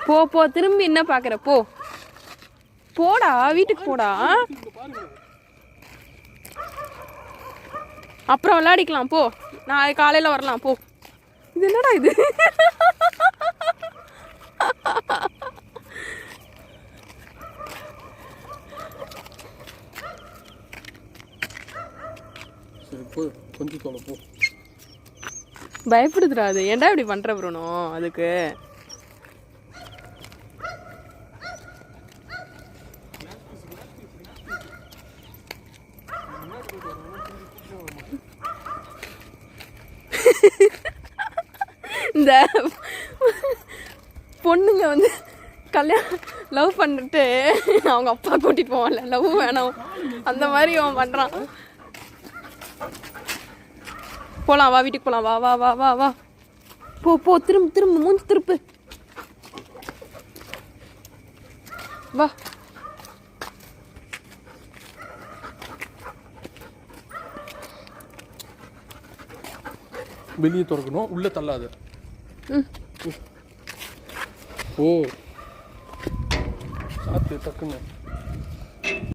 போ போ, திரும்பி என்ன பாக்குற? போ போடா, வீட்டுக்கு போடா. அப்புறம் விளையாடிக்கலாம் போ, நான் காலையில வரலாம் போ. இது என்னடா இது? பயப்படுதுடா அது. ஏன்டா இப்படி பண்ற ப்ரூனோ? அதுக்கு இந்த பொண்ணுங்க வந்து கல்யாணம் லவ் பண்ணிட்டு அவங்க அப்பா கூட்டிட்டு போவான்ல, லவ் வேணாம் அந்த மாதிரி அவன் பண்றான். போலாம் வா, வீட்டுக்கு போலாம் வா வா வா வா வா. போ போ, திரும்ப திரும்ப மூஞ்சி திருப்பு வா. வெளியே திறக்கணும், உள்ள தள்ளாத. ஓ சாத்து டக்குன்னு.